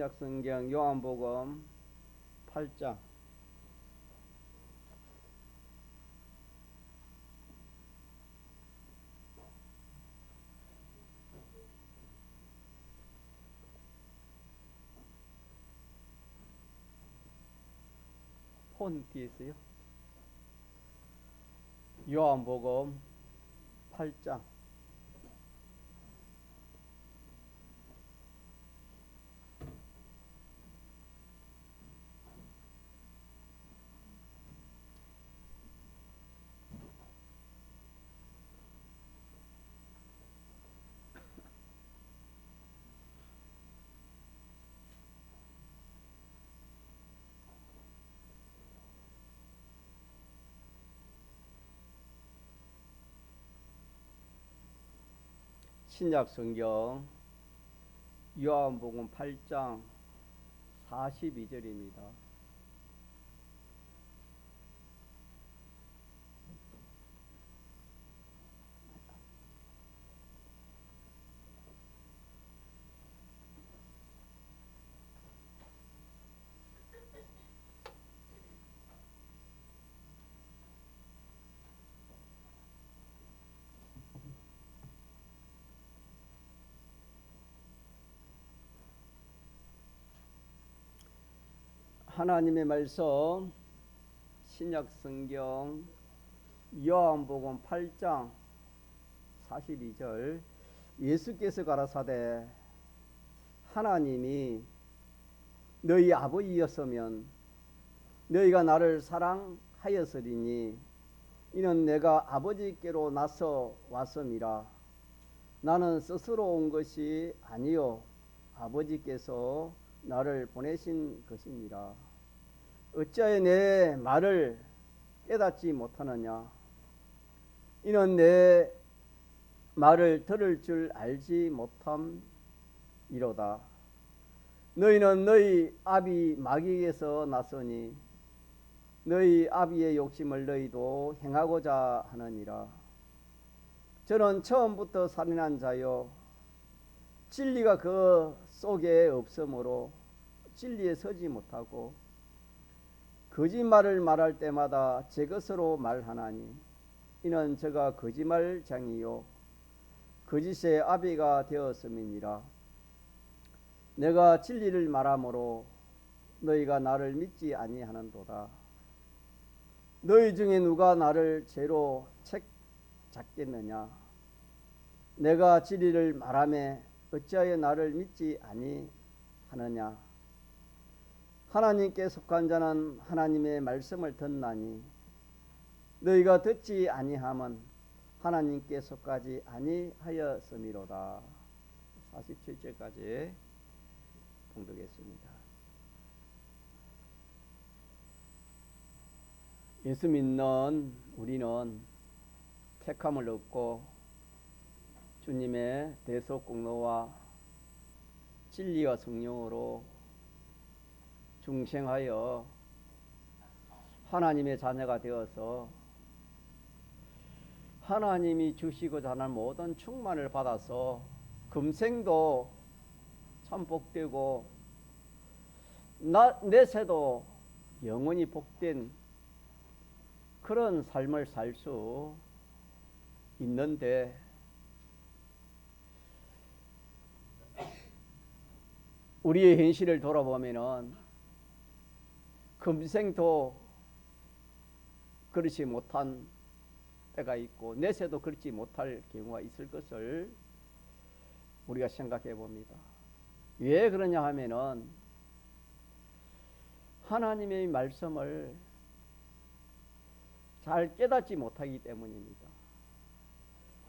신약성경 요한복음 8장 폰 뒤에 있어요. 요한복음 8장 신약성경 요한복음 8장 42절입니다. 하나님의 말씀 신약성경 요한복음 8장 42절 예수께서 가라사대 하나님이 너희 아버지였으면 너희가 나를 사랑하였으리니 이는 내가 아버지께로 나서 왔음이라. 나는 스스로 온 것이 아니요 아버지께서 나를 보내신 것이니라. 어찌하여 내 말을 깨닫지 못하느냐. 이는 내 말을 들을 줄 알지 못함이로다. 너희는 너희 아비 마귀에게서 났으니 너희 아비의 욕심을 너희도 행하고자 하느니라. 저는 처음부터 살인한 자요 진리가 그 속에 없으므로 진리에 서지 못하고 거짓말을 말할 때마다 제 것으로 말하나니 이는 저가 거짓말장이요 거짓의 아비가 되었음이니라. 내가 진리를 말하므로 너희가 나를 믿지 아니하는도다. 너희 중에 누가 나를 죄로 책 잡겠느냐. 내가 진리를 말하매 어찌하여 나를 믿지 아니하느냐. 하나님께 속한 자는 하나님의 말씀을 듣나니 너희가 듣지 아니함은 하나님께 속하지 아니하였음이로다. 47절까지 봉독했습니다. 예수 믿는 우리는 택함을 얻고 주님의 대속공로와 진리와 성령으로 중생하여 하나님의 자녀가 되어서 하나님이 주시고자 하는 모든 충만을 받아서 금생도 참 복되고 내세도 영원히 복된 그런 삶을 살 수 있는데 우리의 현실을 돌아보면은 금생도 그렇지 못한 때가 있고 내세도 그렇지 못할 경우가 있을 것을 우리가 생각해 봅니다. 왜 그러냐 하면은 하나님의 말씀을 잘 깨닫지 못하기 때문입니다.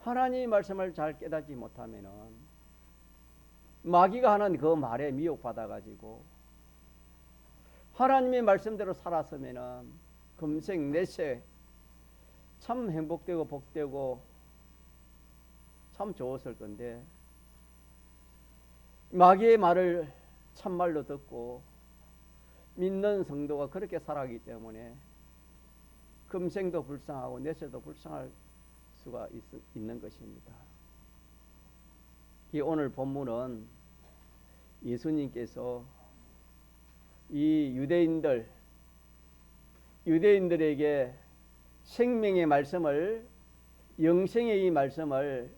하나님의 말씀을 잘 깨닫지 못하면은 마귀가 하는 그 말에 미혹받아 가지고 하나님의 말씀대로 살았으면은 금생 내세 참 행복되고 복되고 참 좋았을 건데 마귀의 말을 참말로 듣고 믿는 성도가 그렇게 살아가기 때문에 금생도 불쌍하고 내세도 불쌍할 수가 있는 것입니다. 이 오늘 본문은 예수님께서 이 유대인들에게 생명의 말씀을, 영생의 이 말씀을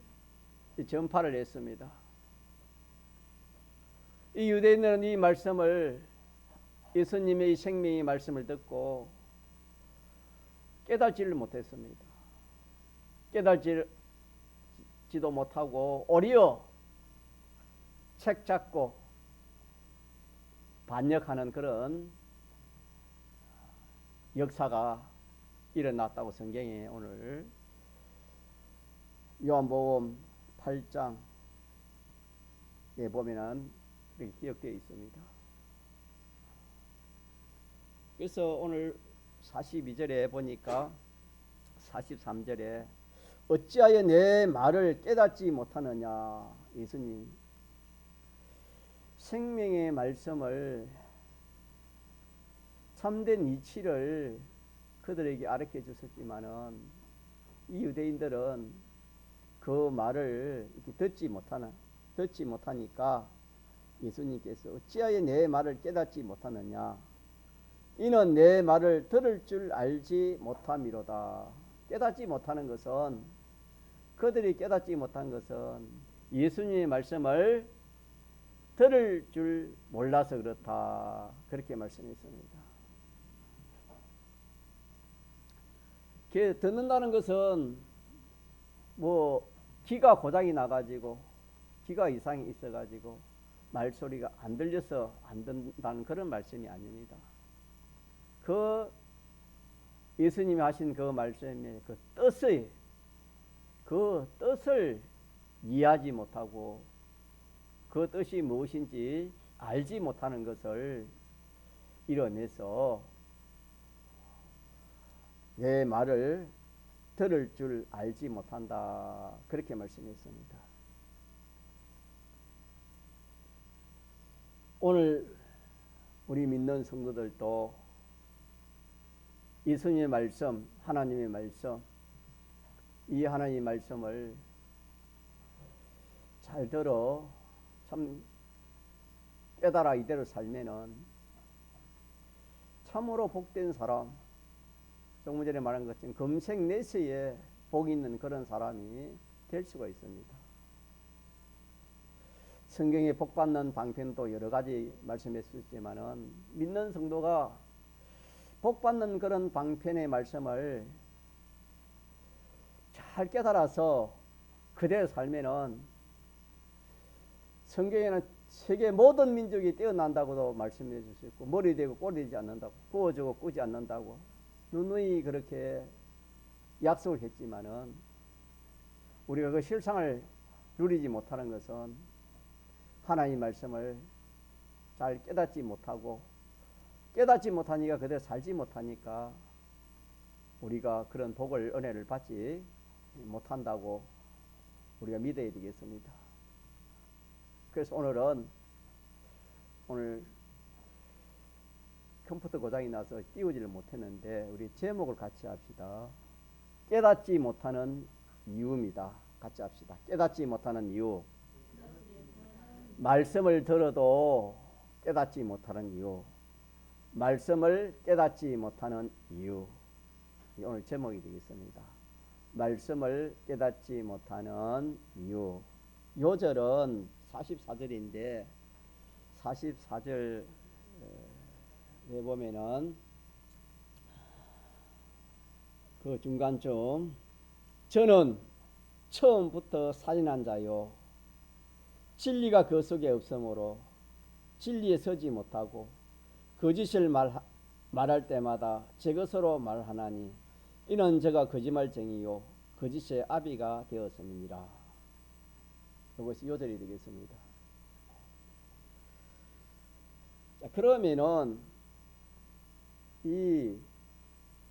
전파를 했습니다. 이 유대인들은 이 말씀을, 예수님의 이 생명의 말씀을 듣고 깨닫지를 못했습니다. 깨닫지도 못하고 오히려 책 잡고 반역하는 그런 역사가 일어났다고 성경에 오늘 요한복음 8장에 보면은 그렇게 기록되어 있습니다. 그래서 오늘 42절에 보니까 43절에 어찌하여 내 말을 깨닫지 못하느냐. 예수님 생명의 말씀을, 참된 이치를 그들에게 가르쳐 주셨지만은 이 유대인들은 그 말을 이렇게 듣지 못하니까 예수님께서 어찌하여 내 말을 깨닫지 못하느냐. 이는 내 말을 들을 줄 알지 못함이로다. 깨닫지 못하는 것은, 그들이 깨닫지 못한 것은 예수님의 말씀을 들을 줄 몰라서 그렇다. 그렇게 말씀했습니다. 듣는다는 것은 뭐 귀가 고장이 나가지고, 귀가 이상이 있어가지고 말소리가 안 들려서 안 듣는다는 그런 말씀이 아닙니다. 그 예수님이 하신 그 말씀의 그 뜻을 이해하지 못하고 그 뜻이 무엇인지 알지 못하는 것을 이뤄내서 내 말을 들을 줄 알지 못한다. 그렇게 말씀했습니다. 오늘 우리 믿는 성도들도 예수님의 말씀, 하나님의 말씀, 이 하나님의 말씀을 잘 들어 참 깨달아 이대로 살면은 참으로 복된 사람, 조금 전에 말한 것처럼 금생내세에 복 있는 그런 사람이 될 수가 있습니다. 성경에 복받는 방편도 여러 가지 말씀했었지만은 믿는 성도가 복받는 그런 방편의 말씀을 잘 깨달아서 그대로 살면은 성경에는 세계 모든 민족이 뛰어난다고도 말씀해 주셨고, 머리 되고 꼬리 되지 않는다고, 구워주고 꾸지 않는다고 누누이 그렇게 약속을 했지만은 우리가 그 실상을 누리지 못하는 것은 하나님의 말씀을 잘 깨닫지 못하고, 깨닫지 못하니까 그대로 살지 못하니까 우리가 그런 복을, 은혜를 받지 못한다고 우리가 믿어야 되겠습니다. 그래서 오늘 컴퓨터 고장이 나서 띄우지를 못했는데 우리 제목을 같이 합시다. 깨닫지 못하는 이유입니다. 같이 합시다. 깨닫지 못하는 이유. 말씀을 들어도 깨닫지 못하는 이유. 말씀을 깨닫지 못하는 이유. 오늘 제목이 되겠습니다. 말씀을 깨닫지 못하는 이유. 요절은 44절인데 44절에 보면은 그 중간쯤 저는 처음부터 살인한 자요 진리가 그 속에 없으므로 진리에 서지 못하고 거짓을 말할 때마다 제 것으로 말하나니 이는 제가 거짓말쟁이요 거짓의 아비가 되었음이니라. 이것이 요절이 되겠습니다. 자, 그러면은 이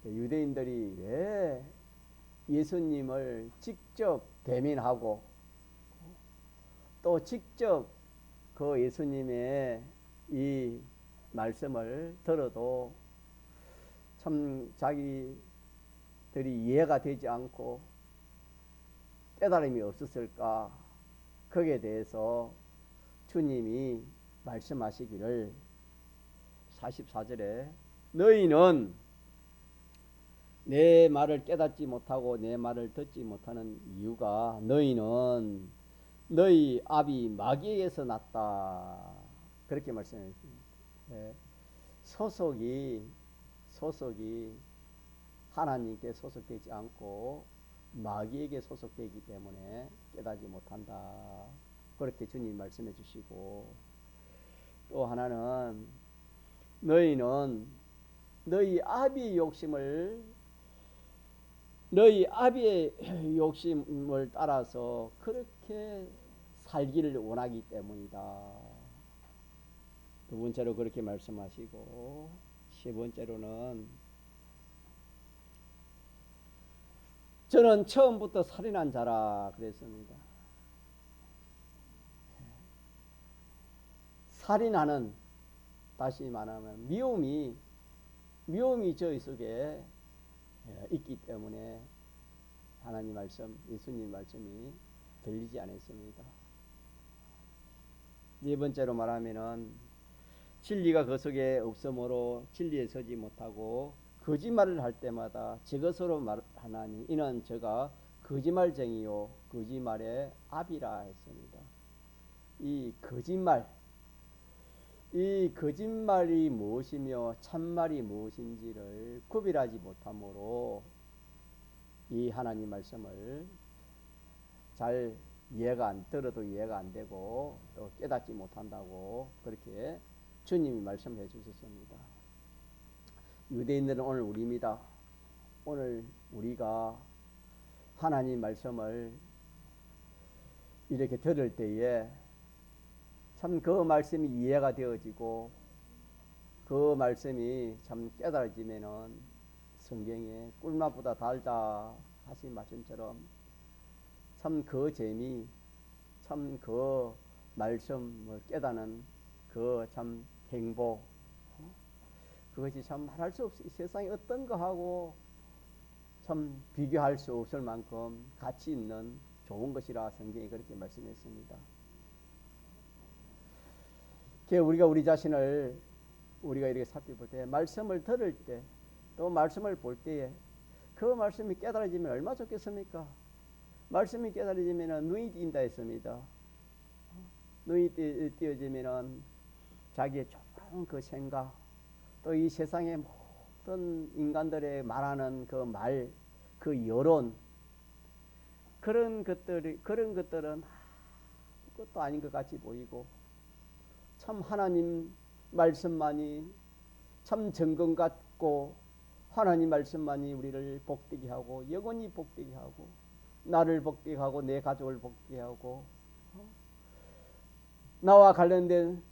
유대인들이 왜 예수님을 직접 대면하고 또 직접 그 예수님의 이 말씀을 들어도 참 자기들이 이해가 되지 않고 깨달음이 없었을까? 거기에 대해서 주님이 말씀하시기를 44절에 너희는 내 말을 깨닫지 못하고 내 말을 듣지 못하는 이유가 너희는 너희 아비 마귀에게서 났다. 그렇게 말씀했습니다. 네. 소속이 하나님께 소속되지 않고 마귀에게 소속되기 때문에 깨닫지 못한다. 그렇게 주님 말씀해 주시고, 또 하나는 너희는 너희 아비의 욕심을 따라서 그렇게 살기를 원하기 때문이다. 두 번째로 그렇게 말씀하시고, 세 번째로는 저는 처음부터 살인한 자라 그랬습니다. 살인하는, 다시 말하면 미움이 저희 속에 있기 때문에 하나님 말씀, 예수님 말씀이 들리지 않았습니다. 네 번째로 말하면은 진리가 그 속에 없으므로 진리에 서지 못하고 거짓말을 할 때마다 저것으로 말하나니 이는 저가 거짓말쟁이요 거짓말의 아비라 했습니다. 이 거짓말이 무엇이며 참말이 무엇인지를 구별하지 못함으로 이 하나님 말씀을 잘 들어도 이해가 안 되고 또 깨닫지 못한다고 그렇게 주님이 말씀해 주셨습니다. 유대인들은 오늘 우리입니다. 오늘 우리가 하나님 말씀을 이렇게 들을 때에 참 그 말씀이 이해가 되어지고 그 말씀이 참 깨달아지면은 성경에 꿀맛보다 달다 하신 말씀처럼 참 그 재미, 참 그 말씀을 깨닫는 그 참 행복, 그것이 참 말할 수 없이 세상에 어떤 거하고 참 비교할 수 없을 만큼 가치 있는 좋은 것이라 성경이 그렇게 말씀했습니다. 우리가 우리 자신을 우리가 이렇게 살펴볼 때, 말씀을 들을 때, 또 말씀을 볼 때에 그 말씀이 깨달아지면 얼마나 좋겠습니까? 말씀이 깨달아지면 눈이 띈다 했습니다. 눈이 띄어지면 자기의 좋은 그 생각, 또 이 세상의 모든 인간들의 말하는 그 말, 그 여론, 그런 것들은 아무것도 아닌 것 같이 보이고 참 하나님 말씀만이 참 정금 같고 하나님 말씀만이 우리를 복되게 하고 영원히 복되게 하고 나를 복되게 하고 내 가족을 복되게 하고 나와 관련된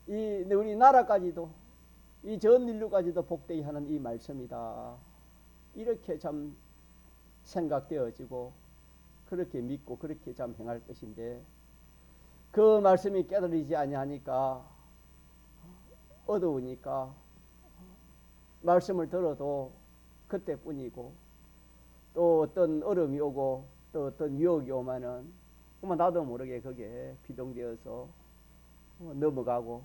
우리 나라까지도 이 전 인류까지도 복되게 하는 이 말씀이다. 이렇게 참 생각되어지고 그렇게 믿고 그렇게 참 행할 것인데 그 말씀이 깨달리지 아니하니까 어두우니까 말씀을 들어도 그때뿐이고 또 어떤 어려움이 오고 또 어떤 유혹이 오면은 나도 모르게 거기에 비동되어서 넘어가고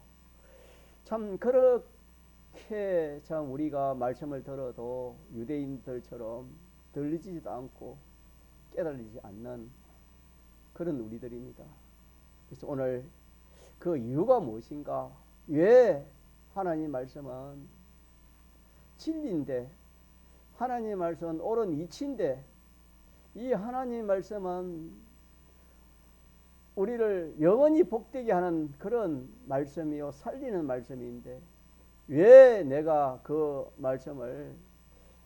참 그렇게 참 우리가 말씀을 들어도 유대인들처럼 들리지도 않고 깨달리지 않는 그런 우리들입니다. 그래서 오늘 그 이유가 무엇인가? 왜 하나님 말씀은 진리인데 하나님 말씀은 옳은 이치인데 이 하나님 말씀은 우리를 영원히 복되게 하는 그런 말씀이요 살리는 말씀인데 왜 내가 그 말씀을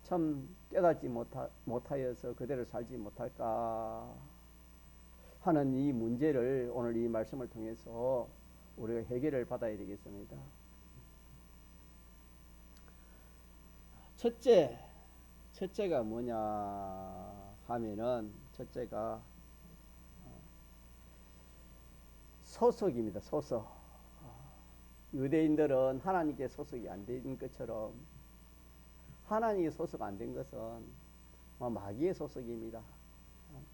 참 깨닫지 못하여서 그대로 살지 못할까 하는 이 문제를 오늘 이 말씀을 통해서 우리가 해결을 받아야 되겠습니다. 첫째가 뭐냐 하면은 첫째가 소속입니다. 소속. 유대인들은 하나님께 소속이 안 된 것처럼 하나님께 소속 안 된 것은 마귀의 소속입니다.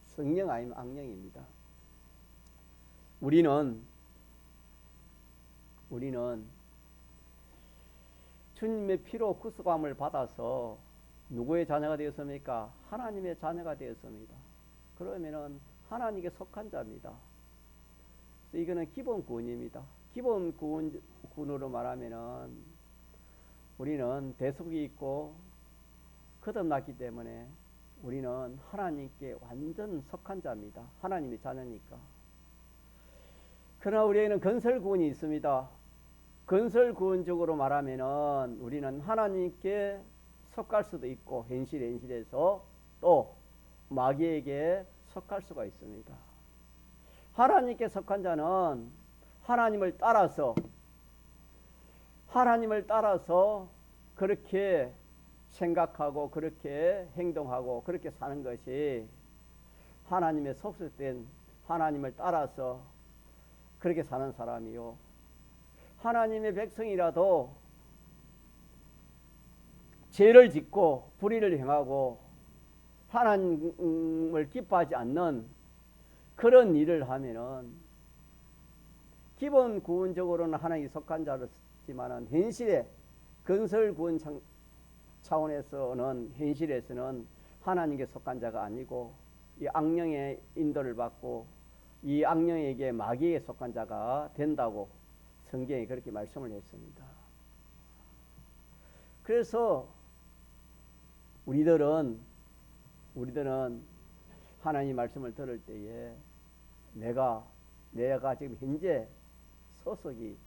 성령 아니면 악령입니다. 우리는 주님의 피로 구속함을 받아서 누구의 자녀가 되었습니까? 하나님의 자녀가 되었습니다. 그러면은 하나님께 속한 자입니다. 이거는 기본 구원입니다. 기본 구원으로 말하면은 우리는 대속이 있고 거듭났기 때문에 우리는 하나님께 완전 속한 자입니다. 하나님의 자녀니까. 그러나 우리에게는 건설 구원이 있습니다. 건설 구원적으로 말하면은 우리는 하나님께 속할 수도 있고 현실에서 또 마귀에게 속할 수가 있습니다. 하나님께 속한 자는 하나님을 따라서 그렇게 생각하고 그렇게 행동하고 그렇게 사는 것이 하나님의 속속된 하나님을 따라서 그렇게 사는 사람이요. 하나님의 백성이라도 죄를 짓고 불의를 행하고 하나님을 기뻐하지 않는 그런 일을 하면은 기본 구원적으로는 하나님이 속한 자였지만은 현실에 건설 구원 차원에서는 현실에서는 하나님께 속한 자가 아니고 이 악령의 인도를 받고 이 악령에게 마귀에 속한 자가 된다고 성경이 그렇게 말씀을 했습니다. 그래서 우리들은 하나님 말씀을 들을 때에 내가 지금 현재 소속이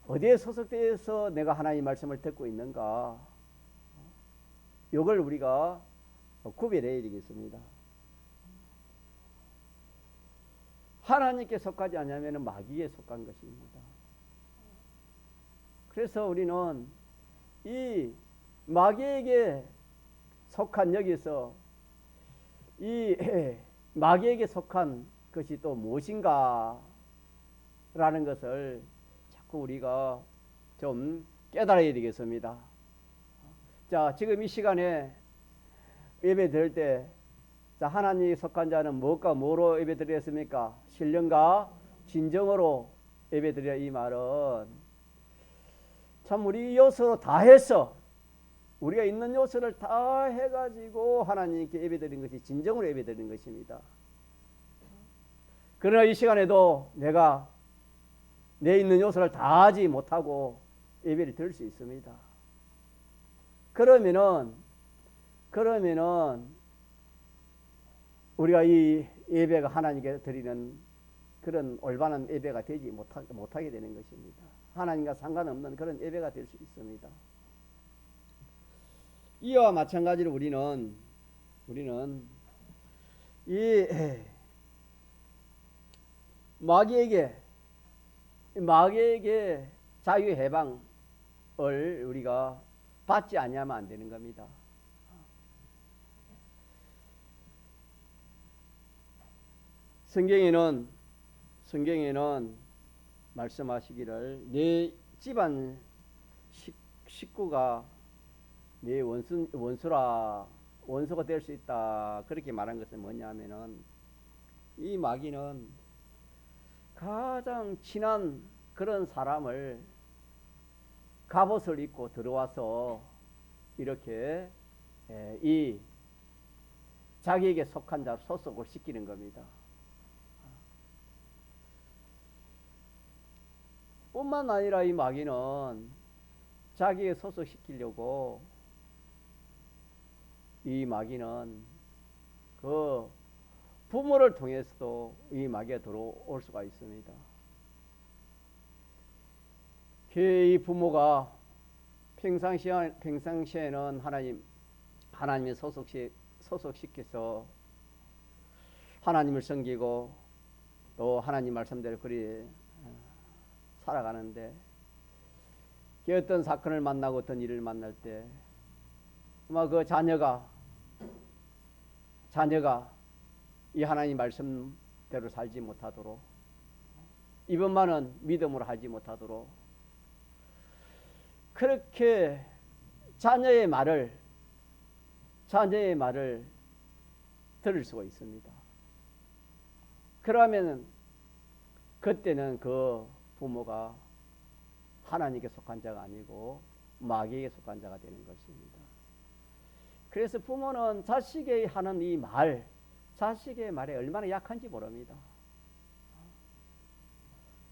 어디에 소속되어서 내가 하나님 말씀을 듣고 있는가, 이걸 우리가 구별해야 되겠습니다. 하나님께 속하지 않으면 마귀에 속한 것입니다. 그래서 우리는 이 마귀에게 속한 여기서 이 마귀에게 속한 것이 또 무엇인가 라는 것을 자꾸 우리가 좀 깨달아야 되겠습니다. 자, 지금 이 시간에 예배 드릴 때, 자, 하나님이 속한 자는 무엇과 뭐로 예배 드렸습니까? 신령과 진정으로 예배 드려. 이 말은 참 우리 요소로 다 해서 우리가 있는 요소를 다 해가지고 하나님께 예배 드린 것이 진정으로 예배 드린 것입니다. 그러나 이 시간에도 내가 내 있는 요소를 다 하지 못하고 예배를 드릴 수 있습니다. 그러면은 우리가 이 예배가 하나님께 드리는 그런 올바른 예배가 되지 못하게 되는 것입니다. 하나님과 상관없는 그런 예배가 될 수 있습니다. 이와 마찬가지로 우리는 이 마귀에게 자유 해방을 우리가 받지 아니하면 안 되는 겁니다. 성경에는 말씀하시기를 내 집안 식구가 내 원수가 될 수 있다. 그렇게 말한 것은 뭐냐면은 이 마귀는 가장 친한 그런 사람을 갑옷을 입고 들어와서 이렇게 이 자기에게 속한 자 소속을 시키는 겁니다. 뿐만 아니라 이 마귀는 자기에게 소속시키려고 이 마귀는 그 부모를 통해서도 이 마귀가 들어올 수가 있습니다. 이 부모가 평상시에는 하나님의 소속시켜서 하나님을 섬기고 또 하나님 말씀대로 그리 살아가는데 어떤 사건을 만나고 어떤 일을 만날 때 아마 그 자녀가 이 하나님 말씀대로 살지 못하도록 이번만은 믿음으로 하지 못하도록 그렇게 자녀의 말을 들을 수가 있습니다. 그러면 그때는 그 부모가 하나님께 속한 자가 아니고 마귀에게 속한 자가 되는 것입니다. 그래서 부모는 자식이 하는 이 말, 자식의 말에 얼마나 약한지 모릅니다.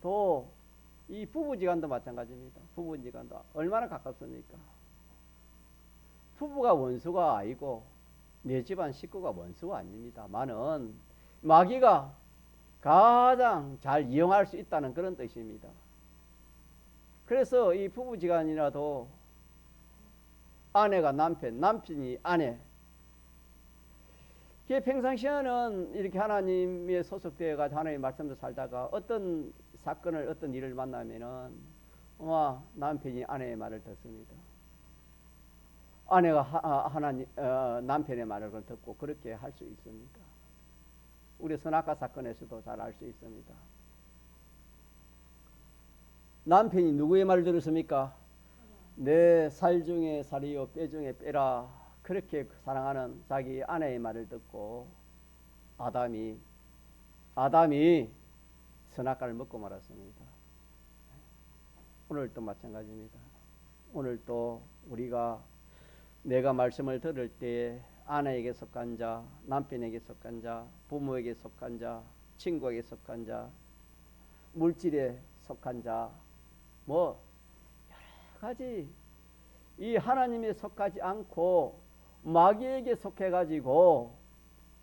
또 이 부부지간도 마찬가지입니다. 부부지간도 얼마나 가깝습니까? 부부가 원수가 아니고 내 집안 식구가 원수가 아닙니다만은 마귀가 가장 잘 이용할 수 있다는 그런 뜻입니다. 그래서 이 부부지간이라도 아내가 남편, 남편이 아내, 평상시에는 이렇게 하나님에 소속되어 가지고 하나님의 말씀도 살다가 어떤 사건을 어떤 일을 만나면은 남편이 아내의 말을 듣습니다. 아내가 남편의 말을 듣고 그렇게 할 수 있습니다. 우리 선악과 사건에서도 잘 알 수 있습니다. 남편이 누구의 말을 들었습니까? 내 살 중에 살이요 뼈 중에 뼈라, 그렇게 사랑하는 자기 아내의 말을 듣고 아담이 선악과를 먹고 말았습니다. 오늘도 마찬가지입니다. 오늘도 우리가 내가 말씀을 들을 때에 아내에게 속한 자, 남편에게 속한 자, 부모에게 속한 자, 친구에게 속한 자, 물질에 속한 자, 여러 가지 이 하나님에 속하지 않고 마귀에게 속해가지고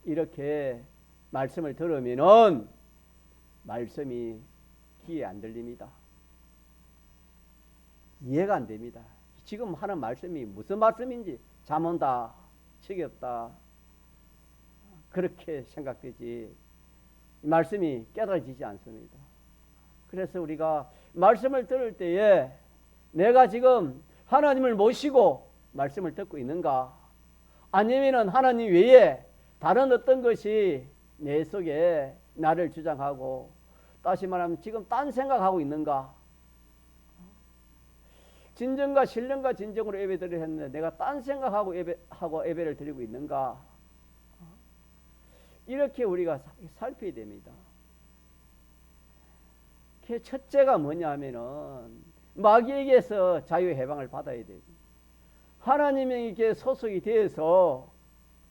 이렇게 말씀을 들으면은 말씀이 귀에 안 들립니다. 이해가 안 됩니다. 지금 하는 말씀이 무슨 말씀인지 잠 온다, 지겹다, 그렇게 생각되지 말씀이 깨달아지지 않습니다. 그래서 우리가 말씀을 들을 때에 내가 지금 하나님을 모시고 말씀을 듣고 있는가, 아니면은 하나님 외에 다른 어떤 것이 내 속에 나를 주장하고, 다시 말하면 지금 딴 생각하고 있는가, 진정과 신령과 진정으로 예배드리려 했는데 내가 딴 생각하고 예배를 드리고 있는가, 이렇게 우리가 살펴야 됩니다. 첫째가 뭐냐 하면은 마귀에게서 자유의 해방을 받아야 돼요. 하나님에게 소속이 되어서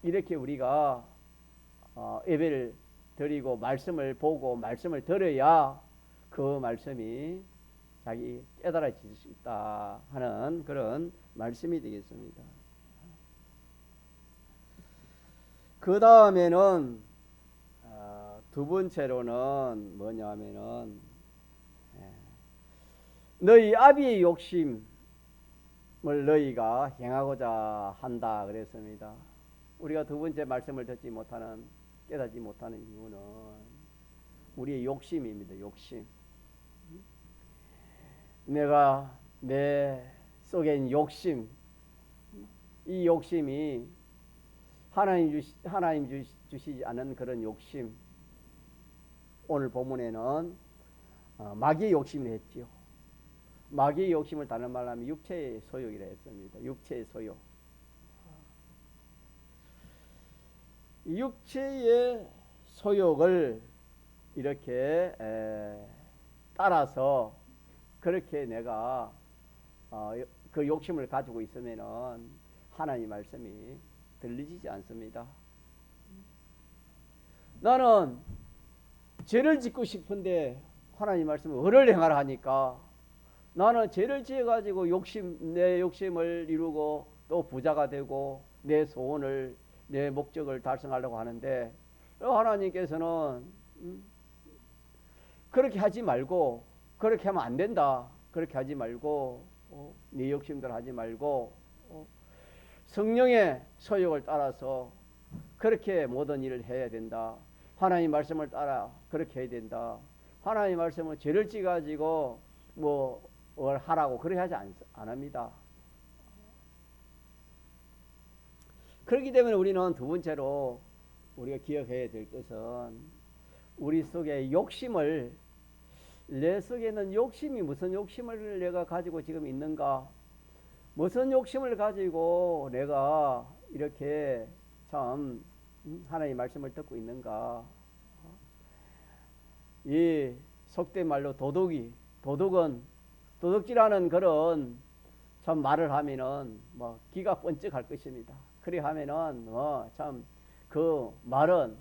이렇게 우리가 예배를 드리고 말씀을 보고 말씀을 들어야 그 말씀이 자기 깨달아질 수 있다 하는 그런 말씀이 되겠습니다. 그 다음에는 두 번째로는 뭐냐 하면은 너희 아비의 욕심을 너희가 행하고자 한다 그랬습니다. 우리가 두 번째 말씀을 듣지 못하는, 깨닫지 못하는 이유는 우리의 욕심입니다. 욕심. 내가 내 속에 욕심, 이 욕심이 하나님 주시지 않은 그런 욕심. 오늘 본문에는 마귀의 욕심을 했지요. 마귀의 욕심을 다른 말로 하면 육체의 소욕이라 했습니다. 육체의 소욕. 육체의 소욕을 이렇게 따라서 그렇게 내가 그 욕심을 가지고 있으면은 하나님 말씀이 들리지 않습니다. 나는 죄를 짓고 싶은데 하나님 말씀을 의를 행하라 하니까 나는 죄를 지어가지고 내 욕심을 이루고 또 부자가 되고 내 소원을, 내 목적을 달성하려고 하는데 하나님께서는 그렇게 하지 말고, 그렇게 하면 안 된다, 그렇게 하지 말고 네 욕심대로 하지 말고 성령의 소욕을 따라서 그렇게 모든 일을 해야 된다. 하나님 말씀을 따라 그렇게 해야 된다. 하나님 말씀은 죄를 지어가지고 뭘 하라고 그렇게 하지 않습니다. 그렇기 때문에 우리는 두 번째로 우리가 기억해야 될 것은 우리 속에 욕심을, 내 속에는 욕심이 무슨 욕심을 내가 가지고 지금 있는가, 무슨 욕심을 가지고 내가 이렇게 참 하나님의 말씀을 듣고 있는가. 이 속된 말로 도덕은 도둑질하는 그런 참 말을 하면은 뭐 기가 번쩍할 것입니다. 그리 하면은 참 그 말은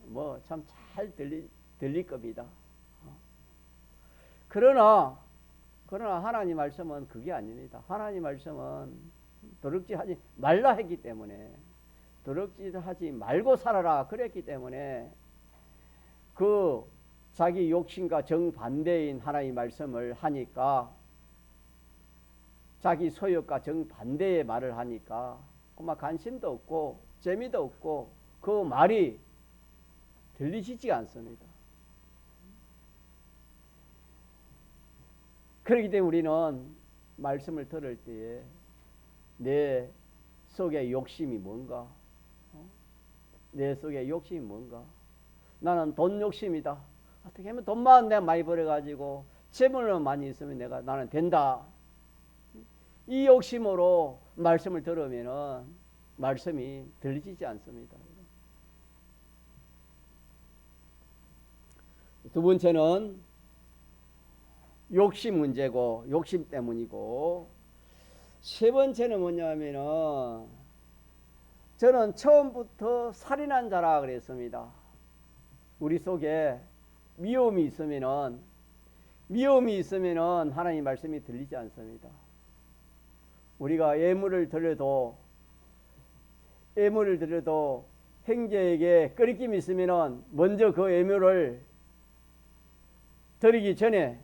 뭐 참 잘 들릴 겁니다. 그러나 하나님 말씀은 그게 아닙니다. 하나님 말씀은 도둑질하지 말라 했기 때문에, 도둑질하지 말고 살아라 그랬기 때문에 그 자기 욕심과 정반대인 하나님 말씀을 하니까, 자기 소욕과 정반대의 말을 하니까 아마 관심도 없고 재미도 없고 그 말이 들리시지가 않습니다. 그렇기 때문에 우리는 말씀을 들을 때에 내 속에 욕심이 뭔가, 내 속에 욕심이 뭔가. 나는 돈 욕심이다. 어떻게 하면 돈만 내가 많이 벌어가지고 재물은 많이 있으면 나는 된다. 이 욕심으로 말씀을 들으면은 말씀이 들리지 않습니다. 두 번째는 욕심 문제고, 욕심 때문이고, 세 번째는 뭐냐면은 저는 처음부터 살인한 자라 그랬습니다. 우리 속에 미움이 있으면은 하나님 말씀이 들리지 않습니다. 우리가 예물을 드려도 형제에게 끓임이 있으면은 먼저 그 예물을 드리기 전에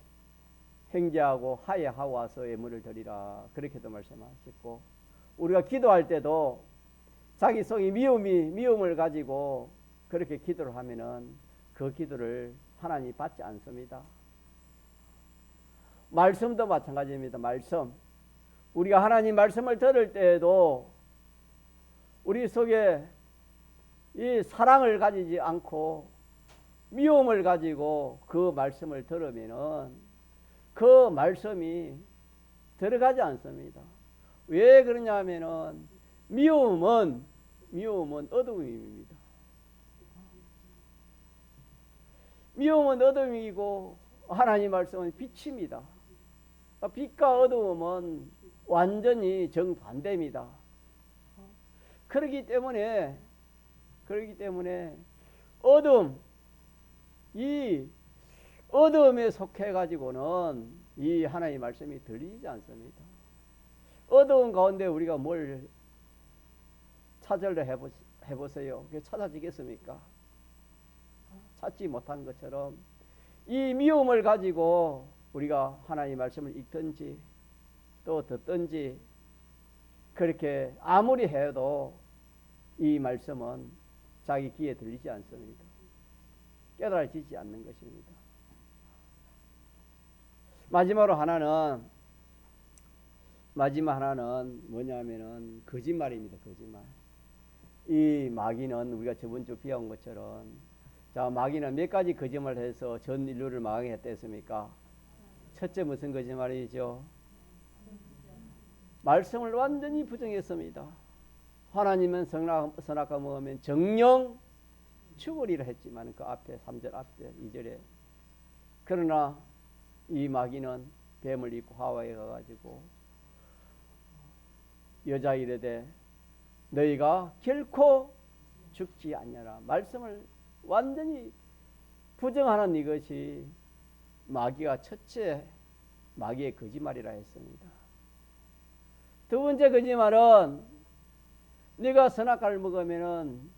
형제하고 화해하고 와서 예물을 드리라, 그렇게도 말씀하셨고, 우리가 기도할 때도 자기 속에 미움을 가지고 그렇게 기도를 하면은 그 기도를 하나님이 받지 않습니다. 말씀도 마찬가지입니다. 말씀, 우리가 하나님 말씀을 들을 때에도 우리 속에 이 사랑을 가지지 않고 미움을 가지고 그 말씀을 들으면은 그 말씀이 들어가지 않습니다. 왜 그러냐 하면은 미움은 어두움입니다. 미움은 어둠이고 하나님 말씀은 빛입니다. 빛과 어두움은 완전히 정반대입니다. 그렇기 때문에 이 어둠에 속해 가지고는 이 하나님 말씀이 들리지 않습니다. 어두운 가운데 우리가 뭘 찾으려 해보세요. 그게 찾아지겠습니까? 찾지 못한 것처럼 이 미움을 가지고 우리가 하나님 말씀을 읽든지 또 듣든지 그렇게 아무리 해도 이 말씀은 자기 귀에 들리지 않습니다. 깨달아지지 않는 것입니다. 마지막 하나는 뭐냐면은 거짓말입니다. 거짓말. 이 마귀는 우리가 저번 주 배운 것처럼, 자, 마귀는 몇 가지 거짓말을 해서 전 인류를 망하게 했댔습니까? 첫째 무슨 거짓말이죠? 말씀을 완전히 부정했습니다. 하나님은 선악과 먹으면 정령 죽으리라 했지만 그 앞에 3절 앞에 2절에, 그러나 이 마귀는 뱀을 입고 하와에 가가지고 여자 이르되 너희가 결코 죽지 않냐라. 말씀을 완전히 부정하는 이것이 마귀가 첫째 마귀의 거짓말이라 했습니다. 두 번째 거짓말은 네가 선악과를 먹으면은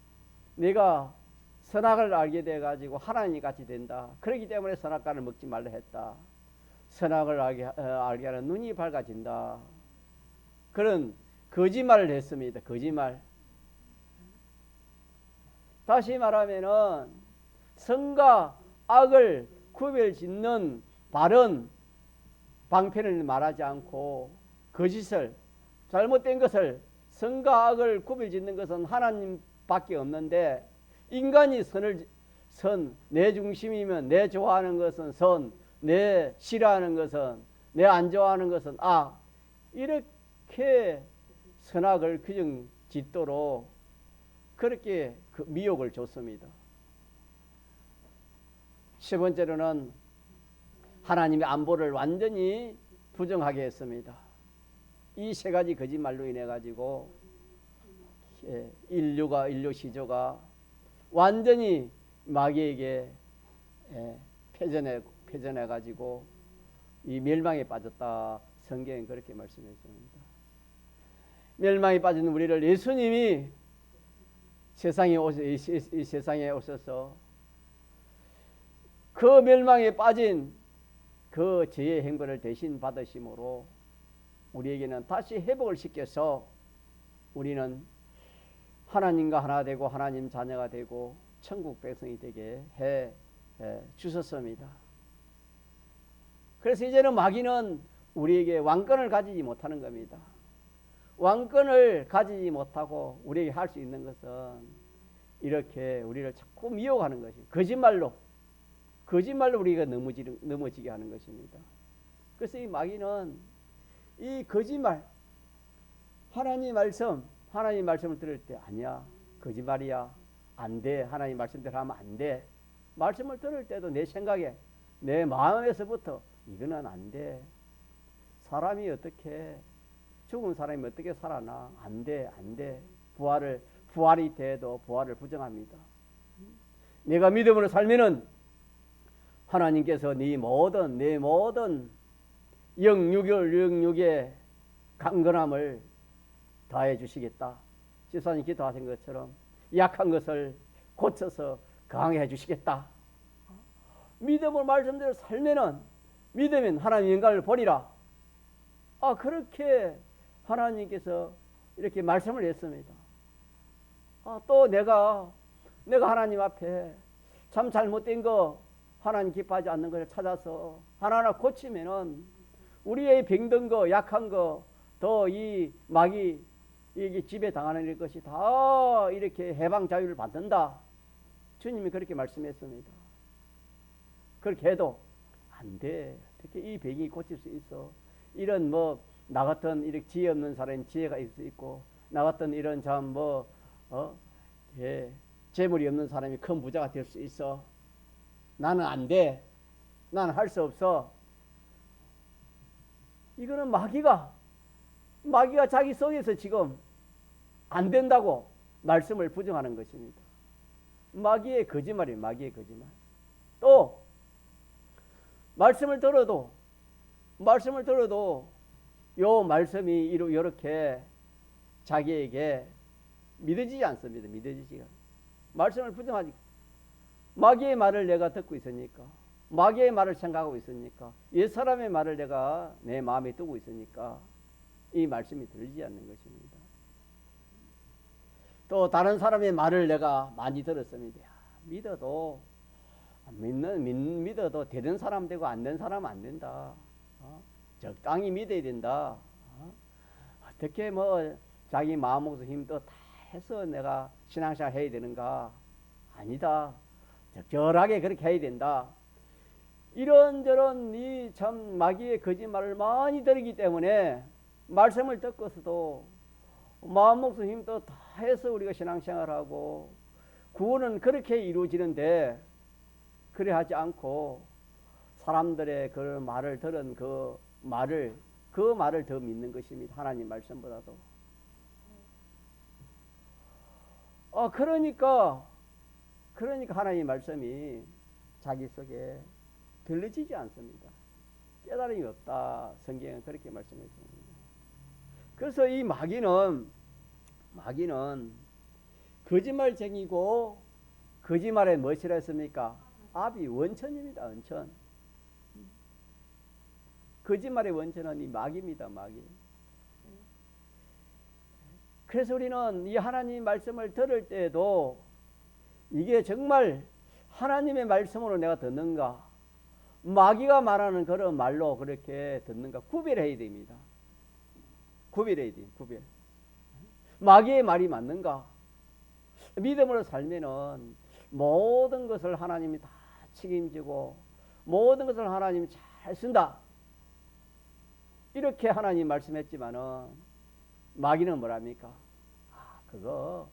네가 선악을 알게 돼 가지고 하나님 같이 된다. 그렇기 때문에 선악과를 먹지 말라 했다. 선악을 알게 하는 눈이 밝아진다. 그런 거짓말을 했습니다. 거짓말. 다시 말하면은 선과 악을 구별짓는 바른 방편을 말하지 않고 거짓을, 잘못된 것을, 선과 악을 구별짓는 것은 하나님밖에 없는데, 인간이 내 중심이면 내 좋아하는 것은 선, 내 싫어하는 것은, 내 안 좋아하는 것은 악, 이렇게 선악을 규정 짓도록 그렇게 그 미혹을 줬습니다. 세 번째로는 하나님의 안보를 완전히 부정하게 했습니다. 이 세 가지 거짓말로 인해 가지고 인류 시조가 완전히 마귀에게 패전해 가지고 이 멸망에 빠졌다. 성경은 그렇게 말씀했습니다. 멸망에 빠진 우리를 예수님이 이 세상에 오셔서 그 멸망에 빠진 그 죄의 행벌을 대신 받으심으로 우리에게는 다시 회복을 시켜서 우리는 하나님과 하나 되고 하나님 자녀가 되고 천국 백성이 되게 해 주셨습니다. 그래서 이제는 마귀는 우리에게 왕권을 가지지 못하는 겁니다. 왕권을 가지지 못하고 우리에게 할 수 있는 것은 이렇게 우리를 자꾸 미혹하는 것이 거짓말로 우리가 넘어지게 하는 것입니다. 그래서 이 마귀는 이 거짓말, 하나님 말씀을 들을 때 아니야, 거짓말이야, 안 돼, 하나님 말씀대로 하면 안 돼. 말씀을 들을 때도 내 생각에, 내 마음에서부터 이거는 안 돼. 사람이 어떻게, 죽은 사람이 어떻게 살아나? 안 돼, 안 돼. 부활이 돼도 부활을 부정합니다. 내가 믿음으로 살면은 하나님께서 내 모든 영육의 강건함을 더해 주시겠다. 집사님 기도하신 것처럼 약한 것을 고쳐서 강하게 해 주시겠다. 믿음으로 말씀대로 살면은 믿으면 하나님 영광을 보리라. 그렇게 하나님께서 이렇게 말씀을 했습니다. 또 내가 하나님 앞에 참 잘못된 거, 하나님 기뻐하지 않는 것을 찾아서 하나하나 고치면은 우리의 병든 거, 약한 거, 더 이 마귀 이게 지배 당하는 것이 다 이렇게 해방 자유를 받는다. 주님이 그렇게 말씀했습니다. 그렇게 해도 안 돼. 어떻게 이 병이 고칠 수 있어? 이런 나 같은 이렇게 지혜 없는 사람이 지혜가 있을 수 있고, 나 같은 이런 재물이 없는 사람이 큰 부자가 될 수 있어. 나는 안 돼. 나는 할 수 없어. 이거는 마귀가 자기 속에서 지금 안 된다고 말씀을 부정하는 것입니다. 마귀의 거짓말이에요. 마귀의 거짓말. 또 말씀을 들어도 요 말씀이 이렇게 자기에게 믿어지지 않습니다. 믿어지지가. 말씀을 부정하지. 마귀의 말을 내가 듣고 있으니까, 마귀의 말을 생각하고 있으니까, 옛사람의 말을 내가 내 마음에 두고 있으니까 이 말씀이 들리지 않는 것입니다. 또 다른 사람의 말을 내가 많이 들었습니다. 믿어도 되는 사람 되고 안 된 사람 안 된다. 적당히 믿어야 된다. 어떻게 자기 마음 먹어서 힘도 다 해서 내가 신앙생활 해야 되는가? 아니다. 적절하게 그렇게 해야 된다. 이런저런 이 참 마귀의 거짓말을 많이 들었기 때문에 말씀을 듣고서도 마음 먹어서 힘도 다 해서 우리가 신앙생활하고 구원은 그렇게 이루어지는데, 그래 하지 않고 사람들의 그 말을 들은 그 말을 더 믿는 것입니다. 하나님 말씀보다도. 그러니까 하나님 말씀이 자기 속에 들려지지 않습니다. 깨달음이 없다. 성경은 그렇게 말씀했습니다. 그래서 이 마귀는 거짓말쟁이고, 거짓말에 무엇이라 했습니까? 아비 원천입니다. 원천. 거짓말의 원천은 이 마귀입니다. 마귀. 그래서 우리는 이 하나님 말씀을 들을 때에도 이게 정말 하나님의 말씀으로 내가 듣는가, 마귀가 말하는 그런 말로 그렇게 듣는가 구별해야 됩니다. 구별해야 돼요. 구별. 마귀의 말이 맞는가? 믿음으로 살면은 모든 것을 하나님이 다 책임지고 모든 것을 하나님이 잘 쓴다. 이렇게 하나님 말씀했지만은 마귀는 뭐랍니까? 그거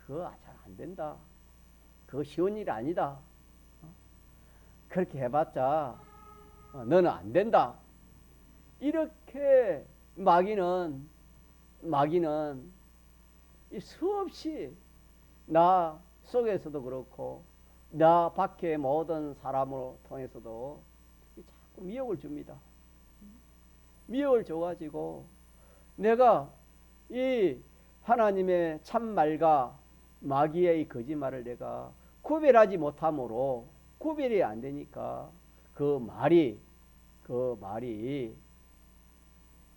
잘 안 된다. 그거 쉬운 일이 아니다. 그렇게 해봤자 너는 안 된다. 이렇게 마귀는 이 수없이 나 속에서도 그렇고 나 밖에 모든 사람을 통해서도 자꾸 미혹을 줍니다. 미혹을 줘가지고 내가 이 하나님의 참말과 마귀의 이 거짓말을 내가 구별하지 못함으로 구별이 안 되니까 그 말이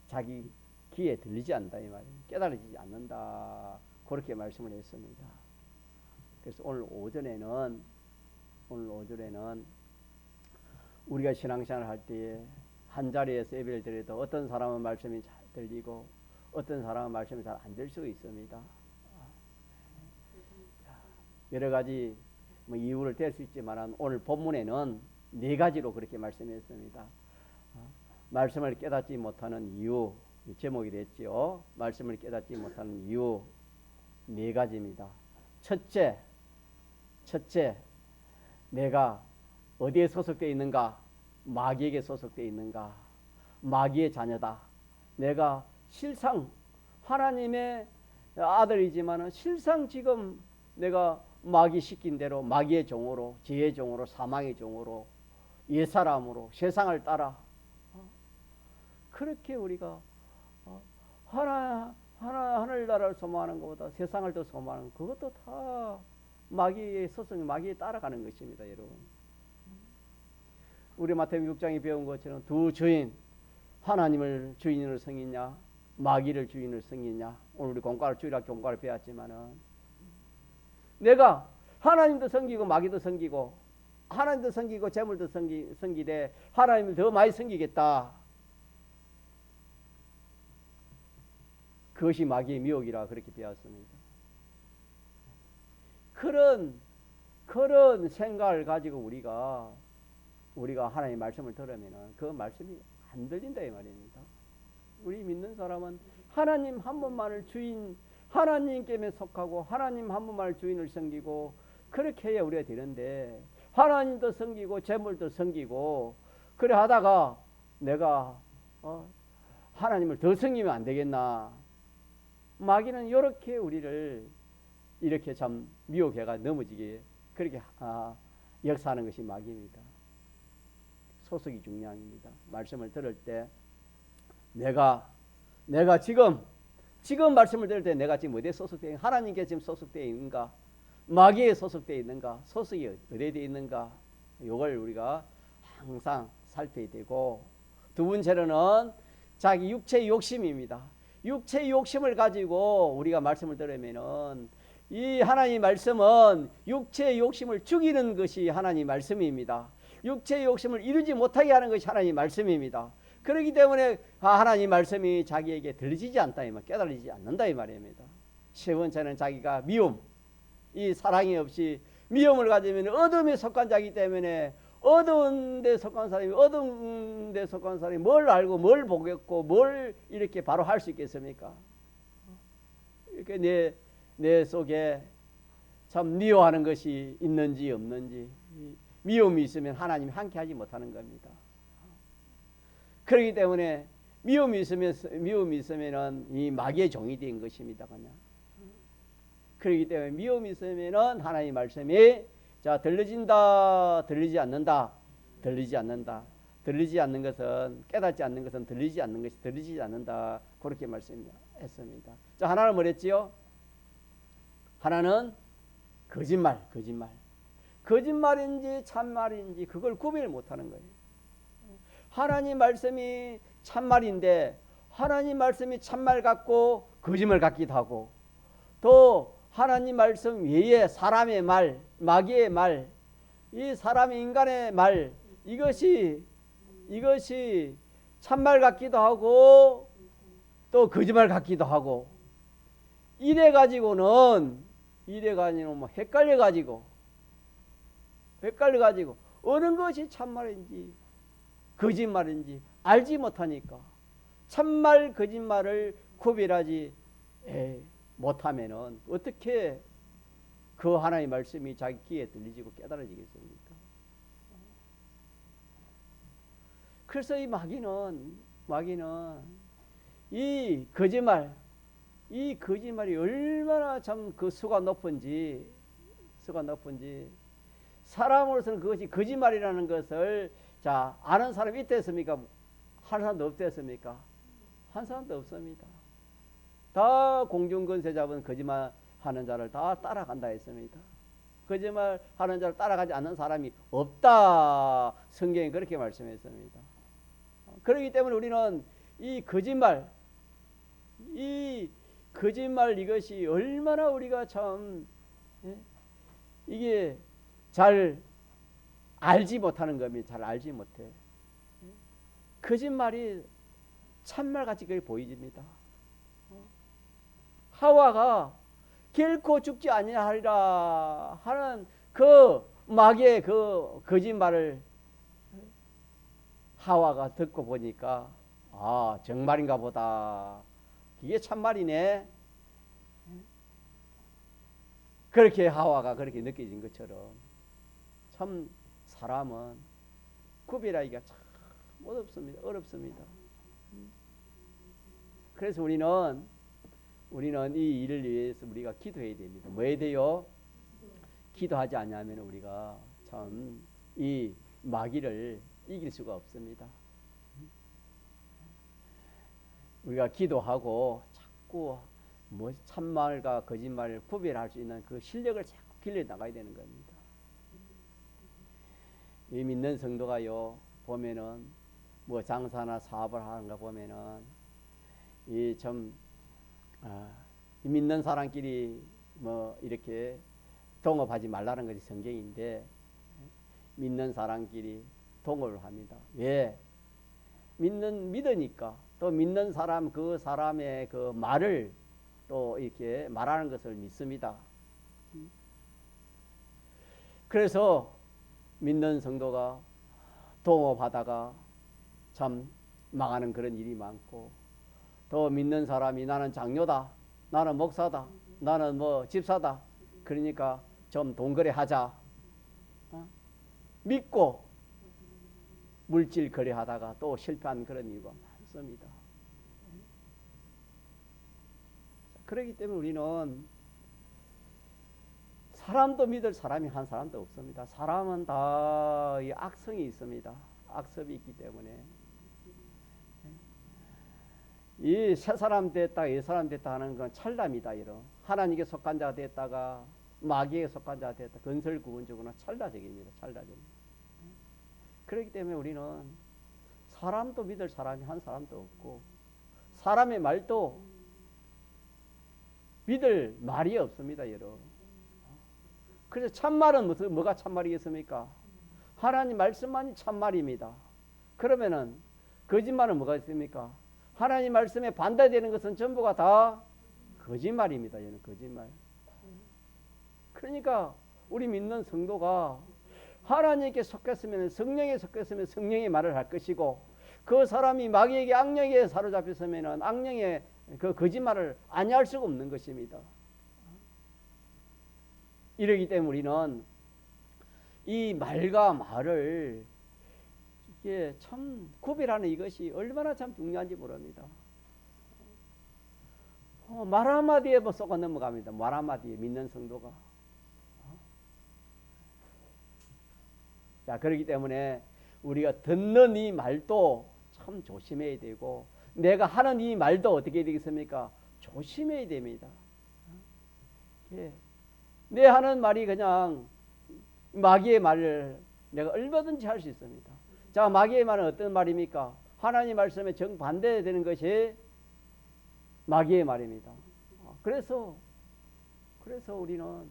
자기 귀에 들리지 않는다 이 말이에요. 깨달아지지 않는다. 그렇게 말씀을 했습니다. 그래서 오늘 오전에는 우리가 신앙생활 할 때에 한 자리에서 예배를 드려도 어떤 사람은 말씀이 잘 들리고 어떤 사람은 말씀이 잘 안 될 수가 있습니다. 여러 가지 이유를 댈 수 있지만 오늘 본문에는 4가지로 그렇게 말씀했습니다. 말씀을 깨닫지 못하는 이유, 제목이 됐지요. 말씀을 깨닫지 못하는 이유 4가지입니다. 첫째, 내가 어디에 소속되어 있는가? 마귀에게 소속되어 있는가? 마귀의 자녀다. 내가 실상 하나님의 아들이지만 실상 지금 내가 마귀 시킨 대로 마귀의 종으로, 죄의 종으로, 사망의 종으로, 옛사람으로 세상을 따라 그렇게 우리가 하늘나라를 소망하는 것보다 세상을 더 소망하는 그것도 다 마귀의 소송, 마귀에 따라가는 것입니다, 여러분. 우리 마태복음 6장에 배운 것처럼 두 주인, 하나님을 주인으로 섬기냐, 마귀를 주인으로 섬기냐. 오늘 우리 주일학 공과를 배웠지만은 내가 하나님도 섬기고 마귀도 섬기고 하나님도 섬기고 재물도 섬기되 하나님을 더 많이 섬기겠다. 그것이 마귀의 미혹이라 그렇게 배웠습니다. 그런 생각을 가지고 우리가 하나님의 말씀을 들으면 그 말씀이 안 들린다 이 말입니다. 우리 믿는 사람은 하나님 한 분만을 주인, 하나님께 속하고 하나님 한 분만을 주인을 섬기고 그렇게 해야 우리가 되는데 하나님도 섬기고 재물도 섬기고 그래 하다가 내가 하나님을 더 섬기면 안 되겠나. 마귀는 이렇게 우리를 이렇게 참 미혹해가 넘어지게 그렇게 역사하는 것이 마귀입니다. 소속이 중요합니다. 말씀을 들을 때 내가 지금 말씀을 들을 때 내가 지금 어디에 소속되어 있는가? 하나님께 지금 소속되어 있는가? 마귀에 소속되어 있는가? 소속이 어디에 되어 있는가? 이걸 우리가 항상 살펴야 되고 두 번째로는 자기 육체의 욕심입니다. 육체의 욕심을 가지고 우리가 말씀을 들으면은 이 하나님의 말씀은 육체의 욕심을 죽이는 것이 하나님의 말씀입니다. 육체의 욕심을 이루지 못하게 하는 것이 하나님의 말씀입니다. 그렇기 때문에 하나님 말씀이 자기에게 들리지 않다 이 말, 깨달아지지 않는다 이 말입니다. 세 번째는 자기가 미움, 이 사랑이 없이 미움을 가지면 어둠에 속한 자이기 때문에 어두운 데 속한 사람이 뭘 알고 뭘 보겠고 뭘 이렇게 바로 할 수 있겠습니까? 이렇게 내 속에 참 미워하는 것이 있는지 없는지 미움이 있으면 하나님이 함께 하지 못하는 겁니다. 그렇기 때문에 미움이 있으면은 이 마귀의 종이 된 것입니다. 그냥. 그렇기 때문에 미움이 있으면은 하나님의 말씀이 자 들려진다, 들리지 않는다, 들리지 않는 것은 깨닫지 않는 것은 들리지 않는 것이 들리지 않는다 그렇게 말씀했습니다. 자 하나는 뭐랬지요? 하나는 거짓말인지 참말인지 그걸 구별 못하는 거예요. 하나님 말씀이 참말인데 하나님 말씀이 참말 같고 거짓말 같기도 하고 또 하나님 말씀 외에 사람의 말, 마귀의 말, 이 사람의 인간의 말 이것이 참말 같기도 하고 또 거짓말 같기도 하고 이래 가지고는 뭐 헷갈려 가지고 어느 것이 참말인지 거짓말인지 알지 못하니까 참말 거짓말을 구별하지 못하면은 어떻게 그 하나님의 말씀이 자기 귀에 들리지고 깨달아지겠습니까? 그래서 이 마귀는 마귀는 이 거짓말이 얼마나 참 그 수가 높은지 사람으로서는 그것이 거짓말이라는 것을 자 아는 사람이 있겠습니까? 한 사람도 없겠습니까? 한 사람도 없습니다. 다 공중권세 잡은 거짓말하는 자를 다 따라간다 했습니다. 거짓말하는 자를 따라가지 않는 사람이 없다. 성경이 그렇게 말씀했습니다. 그렇기 때문에 우리는 이 거짓말 이것이 얼마나 우리가 참 이게 잘 알지 못하는 겁니다. 잘 알지 못해. 거짓말이 참말같이 그렇게 보이집니다. 하와가 결코 죽지 아니하리라 하는 그 마귀의 그 거짓말을 하와가 듣고 보니까 아 정말인가 보다. 이게 참말이네. 그렇게 하와가 그렇게 느껴진 것처럼 참 사람은 구별하기가 참 어렵습니다. 그래서 우리는 이 일을 위해서 우리가 기도해야 됩니다. 뭐 해야 돼요? 기도하지 않으면 우리가 참 이 마귀를 이길 수가 없습니다. 우리가 기도하고 자꾸 뭐 참말과 거짓말을 구별할 수 있는 그 실력을 자꾸 길러 나가야 되는 겁니다. 이 믿는 성도가요 보면은 뭐 장사나 사업을 하는 거 보면은 이 좀 믿는 사람끼리 뭐 이렇게 동업하지 말라는 것이 성경인데 믿는 사람끼리 동업을 합니다. 왜? 믿으니까 또 믿는 사람 그 사람의 그 말을 또 이렇게 말하는 것을 믿습니다. 그래서 믿는 성도가 동업하다가 참 망하는 그런 일이 많고 또 믿는 사람이 나는 장로다, 나는 목사다, 나는 뭐 집사다. 그러니까 좀 돈거래 하자. 믿고 물질 거래하다가 또 실패한 그런 이유가 많습니다. 그렇기 때문에 우리는 사람도 믿을 사람이 한 사람도 없습니다. 사람은 다 이 악성이 있습니다. 악습이 있기 때문에 이 새 사람 됐다, 옛 사람 됐다 하는 건 찰나입니다. 이런 하나님께 속한 자 됐다가 마귀에 속한 자 됐다. 건설구원적으로는 찰나적입니다. 찰나적입니다. 그렇기 때문에 우리는 사람도 믿을 사람이 한 사람도 없고 사람의 말도 믿을 말이 없습니다. 여러분. 그래서 참말은 뭐가 참말이겠습니까? 하나님 말씀만이 참말입니다. 그러면은 거짓말은 뭐가 있습니까? 하나님 말씀에 반대되는 것은 전부가 다 거짓말입니다. 얘는 거짓말. 그러니까 우리 믿는 성도가 하나님께 속했으면 성령에 속했으면 성령의 말을 할 것이고 그 사람이 마귀에게 악령에 사로잡혔으면 악령의 그 거짓말을 아니할 수가 없는 것입니다. 이러기 때문에 우리는 이 말과 말을 이게 참 구별하는 이것이 얼마나 참 중요한지 모릅니다. 말 한마디에 뭐 쏙아 넘어갑니다. 말 한마디에 믿는 성도가. 자, 그렇기 때문에 우리가 듣는 이 말도 참 조심해야 되고 내가 하는 이 말도 어떻게 되겠습니까? 조심해야 됩니다. 내 하는 말이 그냥 마귀의 말을 내가 얼마든지 할 수 있습니다. 자, 마귀의 말은 어떤 말입니까? 하나님 말씀에 정반대되는 것이 마귀의 말입니다. 그래서 우리는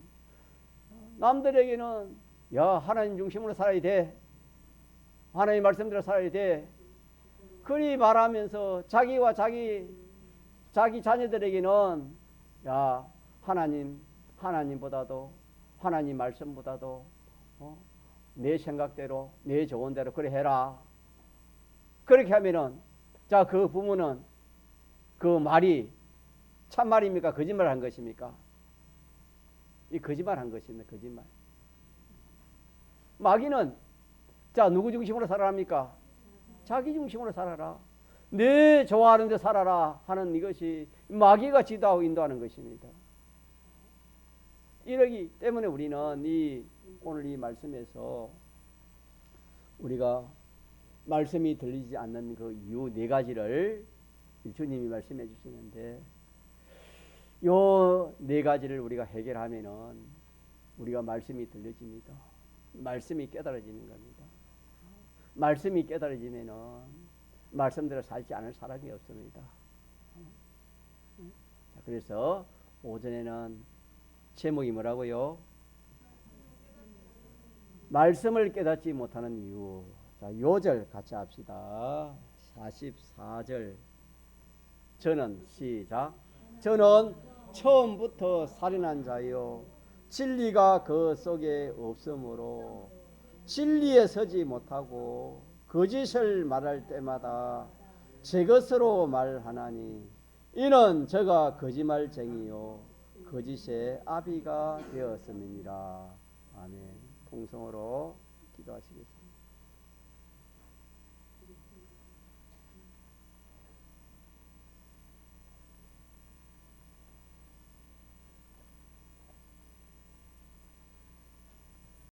남들에게는 야 하나님 중심으로 살아야 돼. 하나님 말씀대로 살아야 돼. 그리 말하면서 자기와 자기 자녀들에게는 야 하나님보다도 하나님 말씀보다도 내 생각대로 내 좋은 대로 그래 해라. 그렇게 하면은 자 그 부모는 그 말이 참말입니까? 거짓말 한 것입니까? 이 거짓말 한 것입니다. 거짓말. 마귀는 자 누구 중심으로 살아랍니까? 자기 중심으로 살아라. 내 좋아하는 데 살아라 하는 이것이 마귀가 지도하고 인도하는 것입니다. 이러기 때문에 우리는 오늘 이 말씀에서 우리가 말씀이 들리지 않는 그 이유 네 가지를 주님이 말씀해 주시는데, 요 네 가지를 우리가 해결하면은 우리가 말씀이 들려집니다. 말씀이 깨달아지는 겁니다. 말씀이 깨달아지면은 말씀대로 살지 않을 사람이 없습니다. 그래서 오전에는 제목이 뭐라고요? 말씀을 깨닫지 못하는 이유. 자, 요절 같이 합시다. 44절. 저는 시작. 저는 처음부터 살인한 자요, 진리가 그 속에 없으므로 진리에 서지 못하고 거짓을 말할 때마다 제 것으로 말하나니 이는 저가 거짓말쟁이요 거짓의 아비가 되었음이니라. 아멘. 통성으로 기도하시겠습니다.